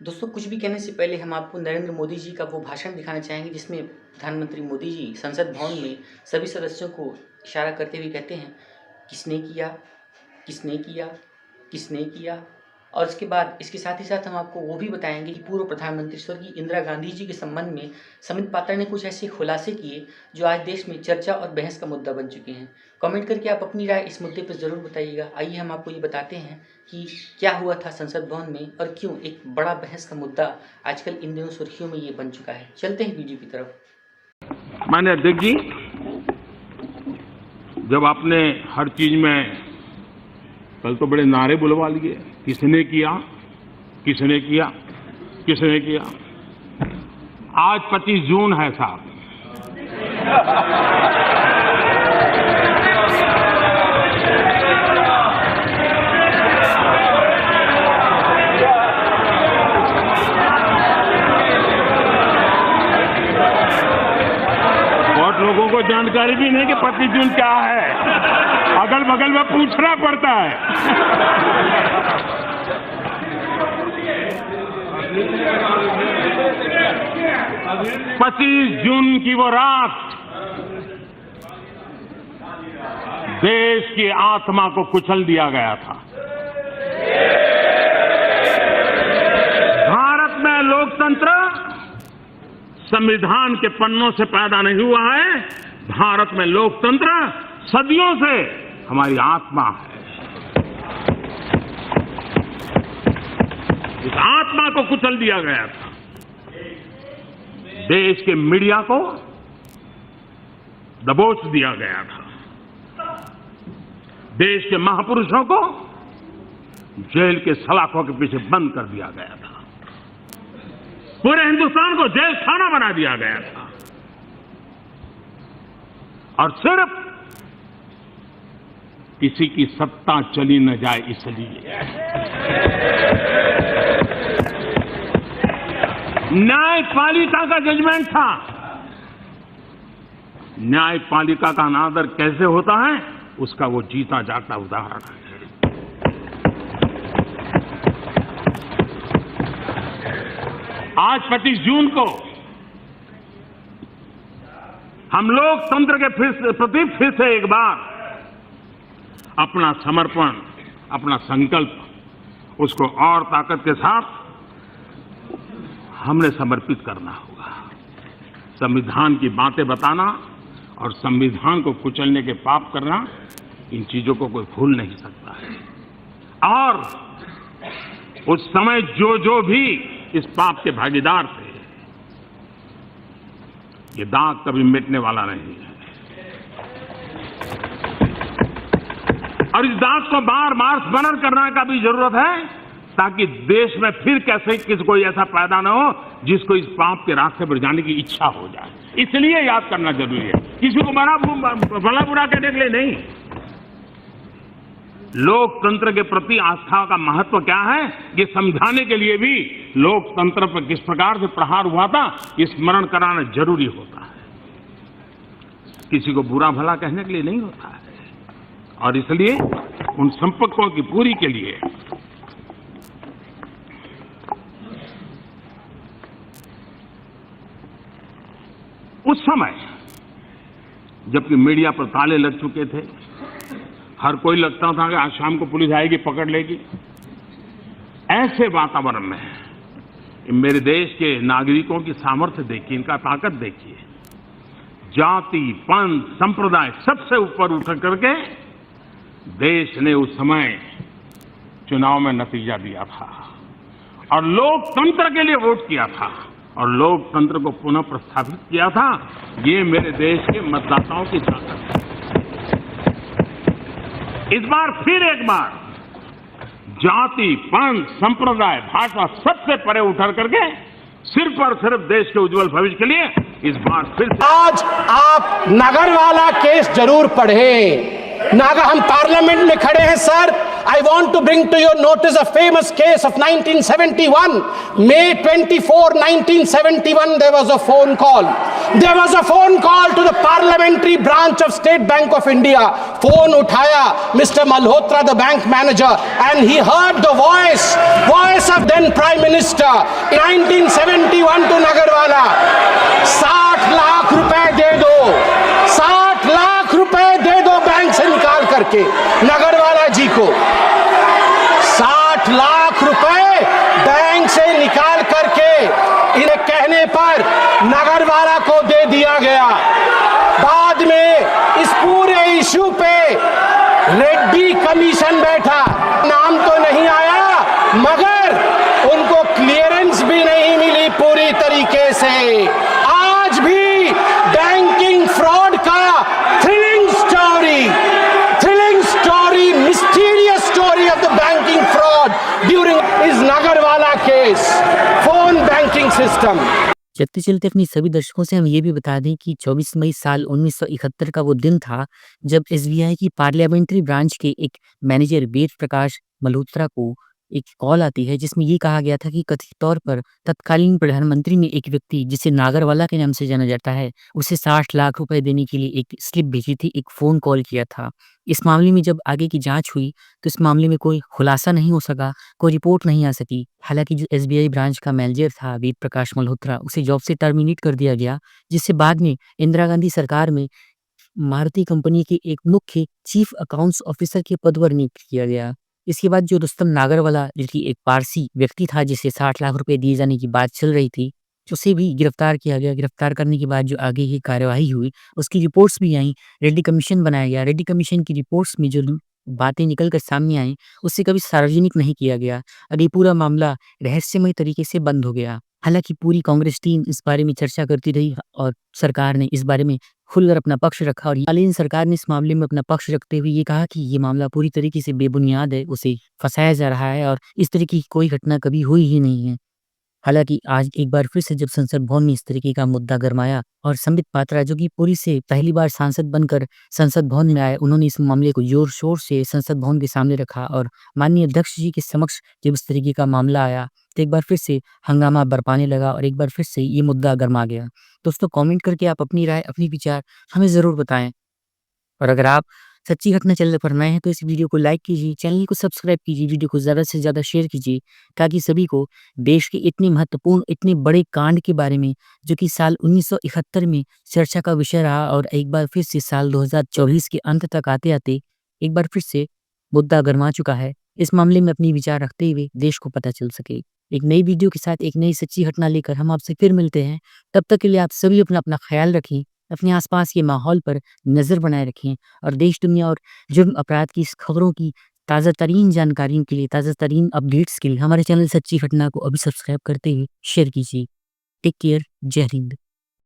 दोस्तों, कुछ भी कहने से पहले हम आपको नरेंद्र मोदी जी का वो भाषण दिखाना चाहेंगे जिसमें प्रधानमंत्री मोदी जी संसद भवन में सभी सदस्यों को इशारा करते हुए कहते हैं, किसने किया, किसने किया, किसने किया। और इसके बाद इसके साथ ही साथ हम आपको वो भी बताएंगे कि पूर्व प्रधानमंत्री स्वर्गीय इंदिरा गांधी जी के संबंध में समित पात्रा ने कुछ ऐसे खुलासे किए जो आज देश में चर्चा और बहस का मुद्दा बन चुके हैं। कमेंट करके आप अपनी राय इस मुद्दे पर ज़रूर बताइएगा। आइए हम आपको ये बताते हैं कि क्या हुआ था संसद भवन में और क्यों एक बड़ा बहस का मुद्दा आजकल इन दिनों सुर्खियों में ये बन चुका है। चलते हैं वीडियो की तरफ। माननीय अध्यक्ष जी, जब आपने हर चीज में कल तो बड़े नारे बुलवा लिए, किसने किया, किसने किया, किसने किया। आज 25 जून है साहब। बहुत लोगों को जानकारी भी नहीं कि 25 जून क्या है, अगल बगल में पूछना पड़ता है। 25 जून की वो रात देश की आत्मा को कुचल दिया गया था। भारत में लोकतंत्र संविधान के पन्नों से पैदा नहीं हुआ है। भारत में लोकतंत्र सदियों से हमारी आत्मा है। इस आत्मा को कुचल दिया गया था। देश के मीडिया को दबोच दिया गया था। देश के महापुरुषों को जेल के सलाखों के पीछे बंद कर दिया गया था। पूरे हिंदुस्तान को जेल खाना बना दिया गया था। और सिर्फ किसी की सत्ता चली न जाए इसलिए। न्यायपालिका का जजमेंट था। न्यायपालिका का अनादर कैसे होता है, उसका वो जीता जागता उदाहरण है। आज 25 जून को हम लोकतंत्र के प्रति फिर से एक बार अपना समर्पण, अपना संकल्प उसको और ताकत के साथ हमने समर्पित करना होगा। संविधान की बातें बताना और संविधान को कुचलने के पाप करना, इन चीजों को कोई भूल नहीं सकता है। और उस समय जो भी इस पाप के भागीदार थे, ये दाग कभी मिटने वाला नहीं है। और इस दाग को बार बार स्मरण करने का भी जरूरत है, ताकि देश में फिर कैसे किसी कोई ऐसा पैदा न हो जिसको इस पाप के रास्ते पर जाने की इच्छा हो जाए। इसलिए याद करना जरूरी है, किसी को भला बुरा कहने के लिए नहीं। लोकतंत्र के प्रति आस्था का महत्व क्या है, ये समझाने के लिए भी लोकतंत्र पर किस प्रकार से प्रहार हुआ था, ये स्मरण कराना जरूरी होता है। किसी को बुरा भला कहने के लिए नहीं होता है। और इसलिए उन संपर्कों की पूरी के लिए उस समय जबकि मीडिया पर ताले लग चुके थे, हर कोई लगता था कि आज शाम को पुलिस आएगी, पकड़ लेगी, ऐसे वातावरण में मेरे देश के नागरिकों की सामर्थ्य देखिए, इनका ताकत देखिए। जाति, पंथ, संप्रदाय सबसे ऊपर उठ करके देश ने उस समय चुनाव में नतीजा दिया था और लोकतंत्र के लिए वोट किया था और लोकतंत्र को पुनः प्रस्थापित किया था। ये मेरे देश के मतदाताओं की ताकत है। इस बार फिर एक बार जाति, पंथ, संप्रदाय, भाषा सबसे परे उठा करके सिर्फ और सिर्फ देश के उज्जवल भविष्य के लिए इस बार फिर आज आप नागर वाला केस जरूर पढ़ें। नागर हम पार्लियामेंट में खड़े हैं sir, I want to bring to your notice a famous case of 1971. May 24, 1971, there was a phone call. There was a phone call to the parliamentary branch of State Bank of India. Phone uthaya Mr. Malhotra, the bank manager, and he heard the voice of then Prime Minister in 1971 to Nagarwala. 60 lakh रुपए दे दो, 60 लाख रुपए दे दो bank से निकाल करके नगरवाला जी को। 60 लाख रुपए bank से निकाल करके इन्हें कहने पर नगरवाला को दे दिया गया। बाद में इस पूरे इशू पे रेड्डी कमीशन बैठा, नाम तो नहीं आया मगर उनको क्लियरेंस भी नहीं मिली पूरी तरीके से। आज भी बैंकिंग फ्रॉड का thrilling story, mysterious story of the banking fraud during इस Nagarwala case, phone banking system. चलते चलते अपनी सभी दर्शकों से हम ये भी बता दें कि 24 मई साल 1971 का वो दिन था जब एसबीआई की पार्लियामेंट्री ब्रांच के एक मैनेजर वेद प्रकाश मल्होत्रा को एक कॉल आती है जिसमें ये कहा गया था कि कथित तौर पर तत्कालीन प्रधानमंत्री ने एक व्यक्ति जिसे नागरवाला के नाम से जाना जाता है उसे 60 लाख रुपए देने के लिए एक स्लिप भेजी थी, एक फ़ोन कॉल किया था। इस मामले में जब आगे की जांच हुई तो इस मामले में कोई खुलासा नहीं हो सका, कोई रिपोर्ट नहीं आ सकी। हालांकि जो एसबीआई ब्रांच का मैनेजर था वेद प्रकाश मल्होत्रा, उसे जॉब से टर्मिनेट कर दिया गया, जिससे बाद में इंदिरा गांधी सरकार में मारुति कंपनी के एक मुख्य चीफ अकाउंट्स ऑफिसर के पद पर नियुक्त किया गया। इसके बाद जो रुस्तम नागरवाला, जो कि एक पारसी व्यक्ति था जिसे 60 लाख रुपए दिए जाने की बात चल रही थी, उसे भी गिरफ्तार किया गया। गिरफ्तार करने के बाद जो आगे की कार्यवाही हुई उसकी रिपोर्ट्स भी आई, रेड्डी कमीशन बनाया गया। रेड्डी कमीशन की रिपोर्ट्स में जो बातें निकल कर सामने आई उससे कभी सार्वजनिक नहीं किया गया और ये पूरा मामला रहस्यमय तरीके से बंद हो गया। हालांकि पूरी कांग्रेस टीम इस बारे में चर्चा करती रही और सरकार ने इस बारे में खुलकर अपना पक्ष रखा और तत्कालीन सरकार ने इस मामले में अपना पक्ष रखते हुए ये कहा कि ये मामला पूरी तरीके से बेबुनियाद है, उसे फंसाया जा रहा है और इस तरीके की कोई घटना कभी हुई ही नहीं है। हालांकि आज एक बार फिर से जब संसद भवन में इस तरीके का मुद्दा गरमाया और संबित पात्रा, जो कि पुरी से पहली बार सांसद बनकर संसद भवन में आए, उन्होंने इस मामले को जोर शोर से संसद भवन के सामने रखा और माननीय अध्यक्ष जी के समक्ष जब इस तरीके का मामला आया तो एक बार फिर से हंगामा बरपाने लगा और एक बार फिर से ये मुद्दा गरमा गया। दोस्तों, कमेंट करके आप अपनी राय, अपनी विचार हमें ज़रूर बताएं और अगर आप सच्ची घटना चैनल पर नए हैं तो इस वीडियो को लाइक कीजिए, चैनल को सब्सक्राइब कीजिए, वीडियो को ज़्यादा से ज़्यादा शेयर कीजिए ताकि सभी को देश के इतने महत्वपूर्ण, इतने बड़े कांड के बारे में, जो कि साल 1971 में चर्चा का विषय रहा और एक बार फिर से साल 2024 के अंत तक आते-आते एक बार फिर से मुद्दा गरमा चुका है, इस मामले में अपनी विचार रखते हुए देश को पता चल सके। एक नई वीडियो के साथ एक नई सच्ची घटना लेकर हम आपसे फिर मिलते हैं। तब तक के लिए आप सभी अपना ख्याल रखें, अपने आसपास के माहौल पर नज़र बनाए रखें और देश, दुनिया और जुर्म अपराध की इस खबरों की ताज़ा तरीन जानकारियों के लिए, ताज़ा तरीन अपडेट्स के लिए हमारे चैनल सच्ची घटना को अभी सब्सक्राइब करते हुए शेयर कीजिए। Take care. जय हिंद।